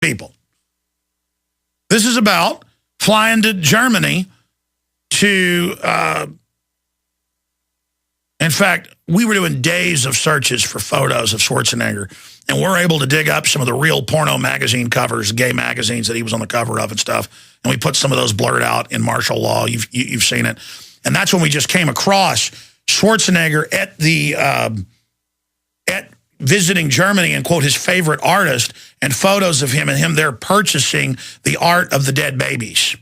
people. This is about flying to Germany to, in fact, we were doing days of searches for photos of Schwarzenegger, and we're able to dig up some of the real porno magazine covers, gay magazines that he was on the cover of and stuff, and we put some of those blurred out in martial law. You've seen it. And that's when we just came across Schwarzenegger at the at visiting Germany and, quote, his favorite artist, and photos of him and him there purchasing the art of the dead babies.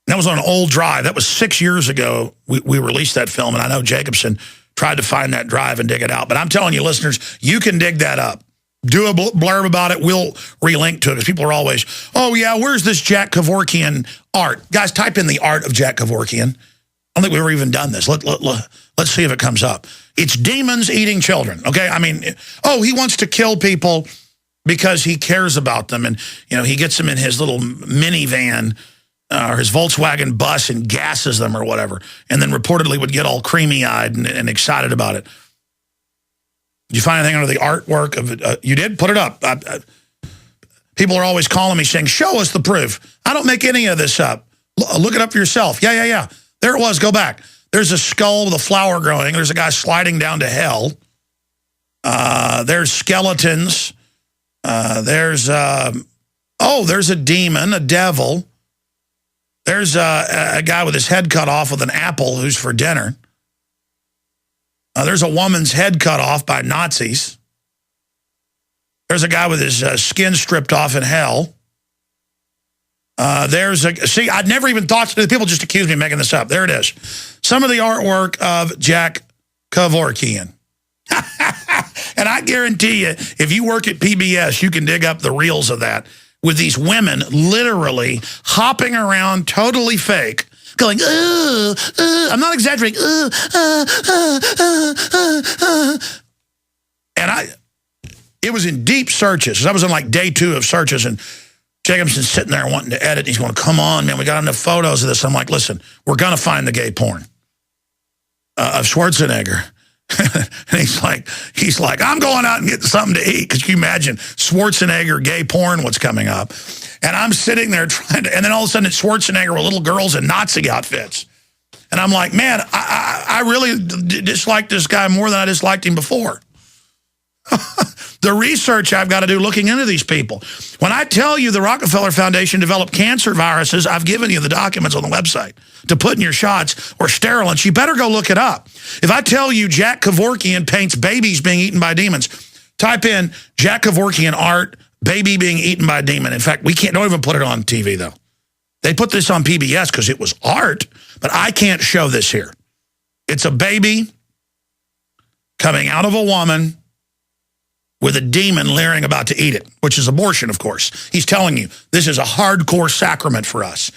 That was on an old drive. That was 6 years ago we released that film, and I know Jacobson tried to find that drive and dig it out. But I'm telling you, listeners, you can dig that up. Do a blurb about it. We'll relink to it, because people are always, oh, yeah, where's this Jack Kevorkian art? Guys, type in the art of Jack Kevorkian. I don't think we've ever even done this. Let's see if it comes up. It's demons eating children, okay? I mean, oh, he wants to kill people because he cares about them. And, you know, he gets them in his little minivan or his Volkswagen bus and gasses them or whatever, and then reportedly would get all creamy-eyed and excited about it. Did you find anything under the artwork of it? You did? Put it up. People are always calling me saying, show us the proof. I don't make any of this up. Look it up for yourself. Yeah. There it was. Go back. There's a skull with a flower growing. There's a guy sliding down to hell. There's skeletons. There's a demon, a devil. There's a guy with his head cut off with an apple who's for dinner. There's a woman's head cut off by Nazis. There's a guy with his skin stripped off in hell. See, I'd never even thought, people just accuse me of making this up. There it is. Some of the artwork of Jack Kevorkian. And I guarantee you, if you work at PBS, you can dig up the reels of that, with these women literally hopping around totally fake, going, I'm not exaggerating, and it was in deep searches. I was in like day 2 of searches, and Jacobson's sitting there wanting to edit. He's going, come on, man, we got enough photos of this. I'm like, listen, we're going to find the gay porn of Schwarzenegger. And he's like, I'm going out and getting something to eat. Could you imagine Schwarzenegger gay porn, what's coming up? And I'm sitting there trying to, and then all of a sudden it's Schwarzenegger with little girls in Nazi outfits. And I'm like, man, I really dislike this guy more than I disliked him before. The research I've got to do looking into these people. When I tell you the Rockefeller Foundation developed cancer viruses, I've given you the documents on the website to put in your shots, or sterilants. You better go look it up. If I tell you Jack Kevorkian paints babies being eaten by demons, type in Jack Kevorkian art, baby being eaten by a demon. In fact, don't even put it on TV, though. They put this on PBS because it was art, but I can't show this here. It's a baby coming out of a woman with a demon leering about to eat it, which is abortion, of course. He's telling you, this is a hardcore sacrament for us.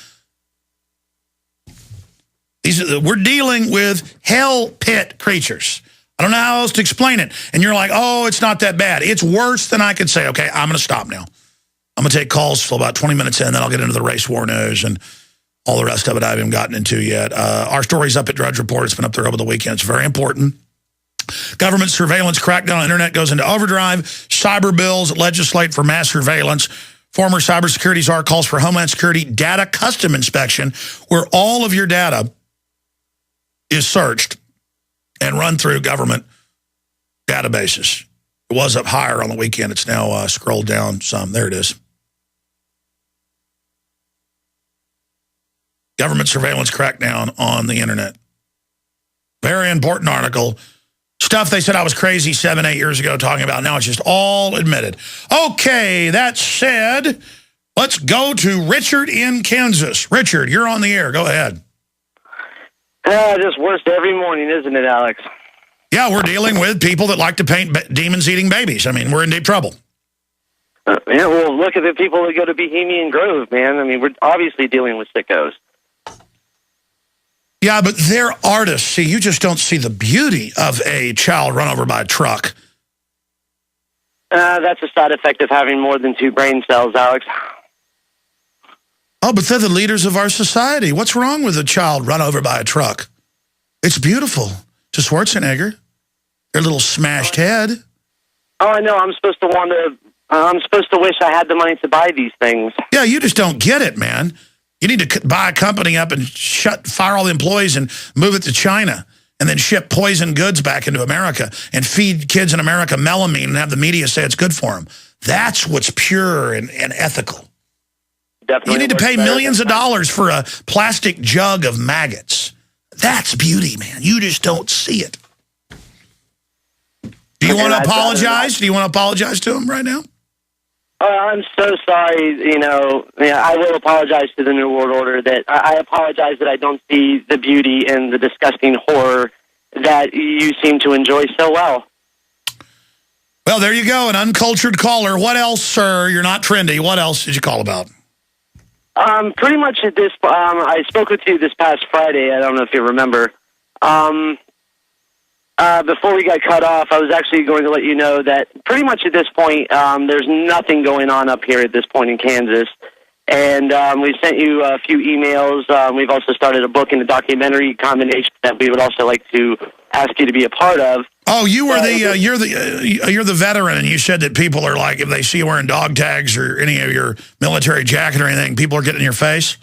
We're dealing with hell pit creatures. I don't know how else to explain it. And you're like, oh, it's not that bad. It's worse than I could say. Okay, I'm going to stop now. I'm going to take calls till about 20 minutes in, then I'll get into the race war news and all the rest of it I haven't gotten into yet. Our story's up at Drudge Report. It's been up there over the weekend. It's very important. Government surveillance crackdown on internet goes into overdrive. Cyber bills legislate for mass surveillance. Former cybersecurity czar calls for Homeland Security data custom inspection, where all of your data is searched and run through government databases. It was up higher on the weekend. It's now scrolled down some. There it is. Government surveillance crackdown on the internet. Very important article. Stuff they said I was crazy 7-8 years ago talking about. Now it's just all admitted. Okay, that said, let's go to Richard in Kansas. Richard, you're on the air. Go ahead. Just worse every morning, isn't it, Alex? Yeah, we're dealing with people that like to paint demons eating babies. I mean, we're in deep trouble. Yeah, well, look at the people that go to Bohemian Grove, man. I mean, we're obviously dealing with sickos. Yeah, but they're artists. See, you just don't see the beauty of a child run over by a truck. That's a side effect of having more than 2 brain cells, Alex. Oh, but they're the leaders of our society. What's wrong with a child run over by a truck? It's beautiful. To Schwarzenegger, their little smashed head. Oh, I know. I'm supposed to want to I'm supposed to wish I had the money to buy these things. Yeah, you just don't get it, man. You need to buy a company up and fire all the employees and move it to China and then ship poison goods back into America and feed kids in America melamine and have the media say it's good for them. That's what's pure and ethical. Definitely. You need to pay millions of dollars for a plastic jug of maggots. That's beauty, man. You just don't see it. Do you want to apologize? Do you want to apologize to him right now? I'm so sorry. I will apologize to the New World Order. That I apologize that I don't see the beauty and the disgusting horror that you seem to enjoy so well. Well, there you go, an uncultured caller. What else, sir? You're not trendy. What else did you call about? Pretty much at this. I spoke with you this past Friday. I don't know if you remember. Before we got cut off, I was actually going to let you know that pretty much at this point, there's nothing going on up here at this point in Kansas. And we sent you a few emails. We've also started a book and a documentary combination that we would also like to ask you to be a part of. Oh, you were you're the veteran, and you said that people are like, if they see you wearing dog tags or any of your military jacket or anything, people are getting in your face?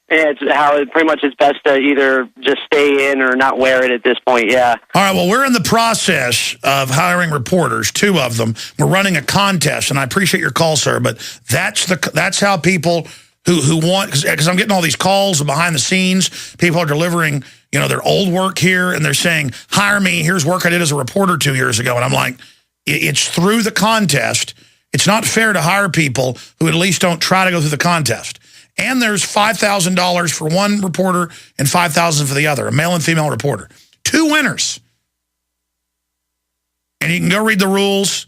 Yeah, it's how pretty much it's best to either just stay in or not wear it at this point, yeah. All right, well, we're in the process of hiring reporters, 2 of them. We're running a contest, and I appreciate your call, sir, but that's how people who want, because I'm getting all these calls behind the scenes, people are delivering, their old work here, and they're saying, hire me, here's work I did as a reporter 2 years ago, and I'm like, it's through the contest. It's not fair to hire people who at least don't try to go through the contest. And there's $5,000 for one reporter and $5,000 for the other, a male and female reporter. 2 winners. And you can go read the rules.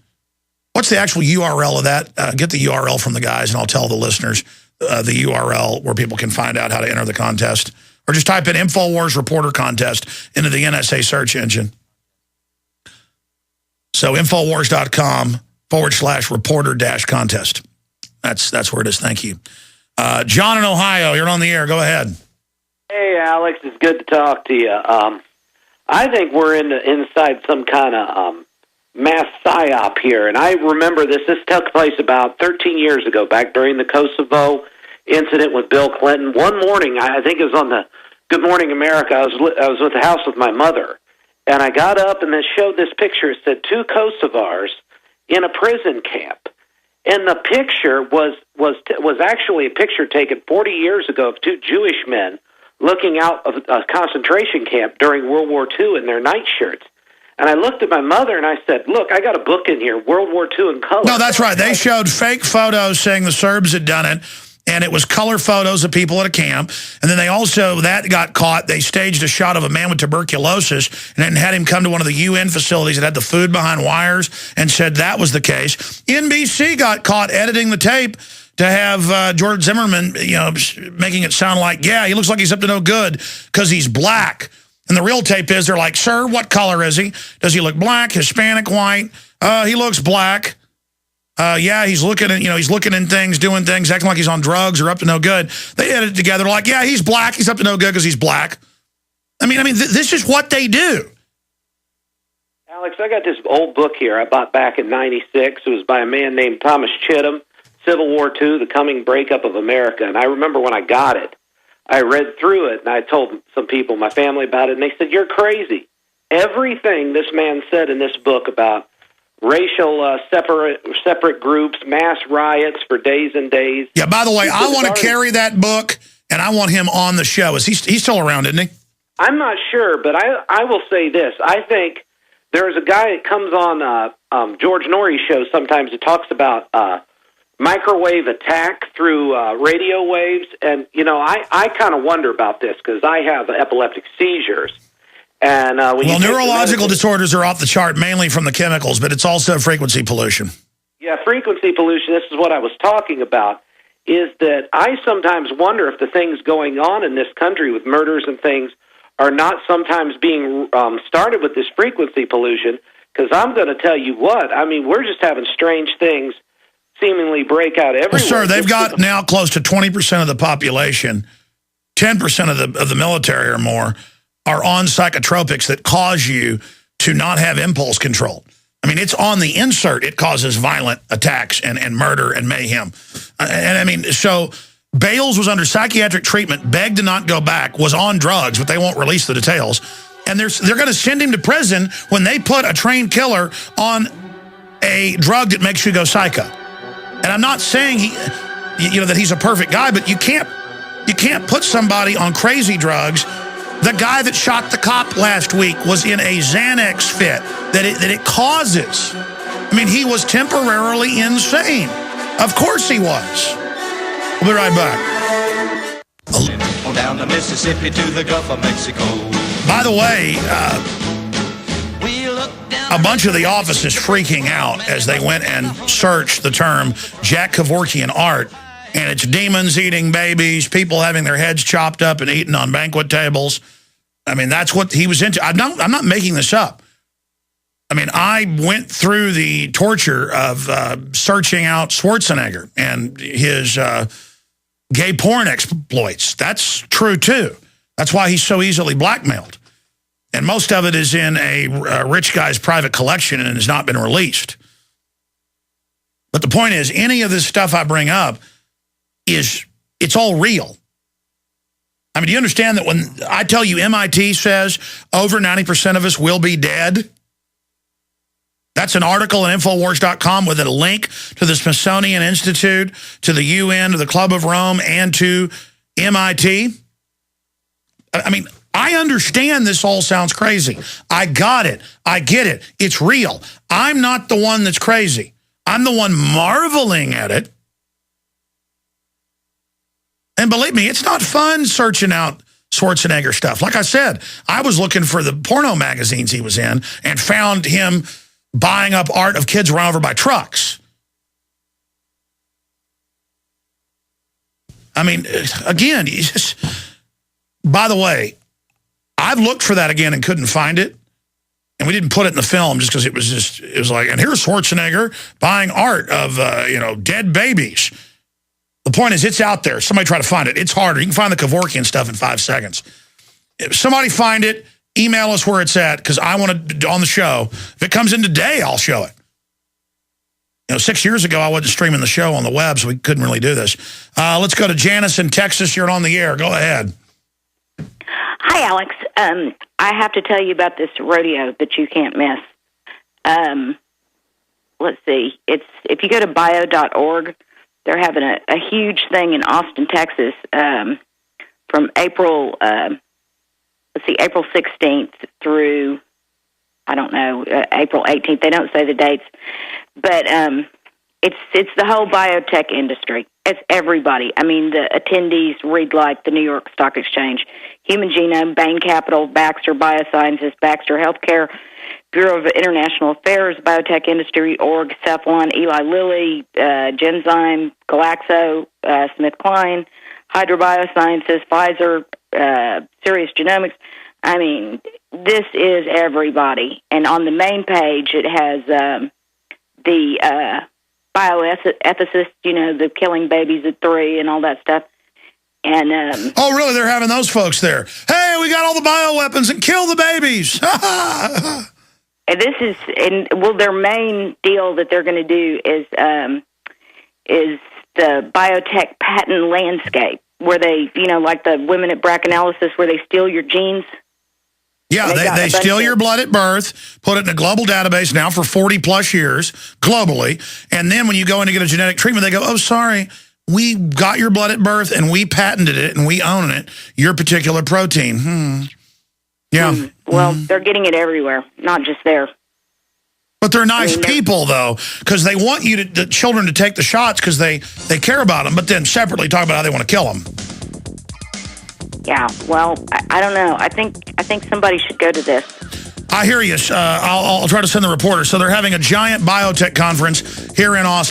What's the actual URL of that? Get the URL from the guys, and I'll tell the listeners the URL where people can find out how to enter the contest. Or just type in InfoWars Reporter Contest into the NSA search engine. So Infowars.com/reporter-contest. That's where it is. Thank you. John in Ohio, you're on the air. Go ahead. Hey, Alex. It's good to talk to you. I think we're inside some kind of mass psyop here, and I remember this. This took place about 13 years ago, back during the Kosovo incident with Bill Clinton. One morning, I think it was on the Good Morning America, I was at the house with my mother, and I got up and they showed this picture. It said 2 Kosovars in a prison camp. And the picture was actually a picture taken 40 years ago of 2 Jewish men looking out of a concentration camp during World War II in their nightshirts. And I looked at my mother and I said, look, I got a book in here, World War II in color. No, that's right. They showed fake photos saying the Serbs had done it, and it was color photos of people at a camp. And then they also, that got caught, they staged a shot of a man with tuberculosis and then had him come to one of the UN facilities that had the food behind wires and said that was the case. NBC got caught editing the tape to have George Zimmerman, making it sound like, yeah, he looks like he's up to no good because he's black. And the real tape is, they're like, sir, what color is he? Does he look black, Hispanic, white? He looks black. Yeah, he's looking at, he's looking in things, doing things, acting like he's on drugs or up to no good. They edit it together like, yeah, he's black. He's up to no good because he's black. I mean, this is what they do. Alex, I got this old book here I bought back in '96. It was by a man named Thomas Chittum, Civil War II, The Coming Breakup of America. And I remember when I got it, I read through it, and I told some people, my family, about it, and they said, you're crazy. Everything this man said in this book about racial separate groups, mass riots for days and days. Yeah, by the way, I want to carry that book, and I want him on the show. He's still around, isn't he? I'm not sure, but I will say this. I think there's a guy that comes on George Norrie's show sometimes that talks about microwave attack through radio waves. And, I kind of wonder about this because I have epileptic seizures. And neurological disorders are off the chart, mainly from the chemicals, but it's also frequency pollution. Yeah, frequency pollution, this is what I was talking about, is that I sometimes wonder if the things going on in this country with murders and things are not sometimes being started with this frequency pollution, because I'm going to tell you what, I mean, we're just having strange things seemingly break out everywhere. Well, sir, they've got now close to 20% of the population, 10% of the military or more, are on psychotropics that cause you to not have impulse control. I mean, it's on the insert. It causes violent attacks and murder and mayhem. And I mean, so Bales was under psychiatric treatment, begged to not go back, was on drugs, but they won't release the details. And they're going to send him to prison when they put a trained killer on a drug that makes you go psycho. And I'm not saying that he's a perfect guy, but you can't put somebody on crazy drugs. The guy that shot the cop last week was in a Xanax fit that it causes. I mean, he was temporarily insane. Of course he was. We'll be right back. Down the Mississippi to the Gulf of Mexico. By the way, a bunch of the office is freaking out as they went and searched the term Jack Kevorkian art. And it's demons eating babies, people having their heads chopped up and eaten on banquet tables. I mean, that's what he was into. I'm not making this up. I mean, I went through the torture of searching out Schwarzenegger and his gay porn exploits. That's true, too. That's why he's so easily blackmailed. And most of it is in a rich guy's private collection and has not been released. But the point is, any of this stuff I bring up, it's all real. I mean, do you understand that when I tell you MIT says over 90% of us will be dead? That's an article at Infowars.com with a link to the Smithsonian Institute, to the UN, to the Club of Rome, and to MIT. I mean, I understand this all sounds crazy. I got it. I get it. It's real. I'm not the one that's crazy. I'm the one marveling at it. And believe me, it's not fun searching out Schwarzenegger stuff. Like I said, I was looking for the porno magazines he was in and found him buying up art of kids run over by trucks. I mean, again, by the way, I've looked for that again and couldn't find it. And we didn't put it in the film just because it was like, and here's Schwarzenegger buying art of, dead babies. The point is, it's out there. Somebody try to find it. It's harder. You can find the Kevorkian stuff in 5 seconds. If somebody find it, email us where it's at, because I want to, on the show, if it comes in today, I'll show it. 6 years ago, I wasn't streaming the show on the web, so we couldn't really do this. Let's go to Janice in Texas. You're on the air. Go ahead. Hi, Alex. I have to tell you about this rodeo that you can't miss. Let's see. If you go to bio.org, they're having a huge thing in Austin, Texas, from April 16th through, I don't know, April 18th. They don't say the dates, but it's the whole biotech industry. It's everybody. I mean, the attendees read like the New York Stock Exchange, Human Genome, Bain Capital, Baxter Biosciences, Baxter Healthcare, Bureau of International Affairs, Biotech Industry Org, Cephalon, Eli Lilly, Genzyme, Glaxo, SmithKline, Hydra Biosciences, Pfizer, Sirius Genomics. I mean, this is everybody. And on the main page, it has the bioethicists, the killing babies at 3 and all that stuff. And oh, really? They're having those folks there. Hey, we got all the bioweapons and kill the babies. And this is, their main deal that they're going to do is the biotech patent landscape, where they, like the women at BRCA-Analysis, where they steal your genes. Yeah, they steal your blood at birth, put it in a global database now for 40-plus years, globally, and then when you go in to get a genetic treatment, they go, oh, sorry, we got your blood at birth, and we patented it, and we own it, your particular protein. Yeah. Well, they're getting it everywhere, not just there. But they're nice people, though, because they want the children to take the shots because they care about them, but then separately talk about how they want to kill them. Yeah, well, I don't know. I think somebody should go to this. I hear you. I'll try to send the reporter. So they're having a giant biotech conference here in Austin.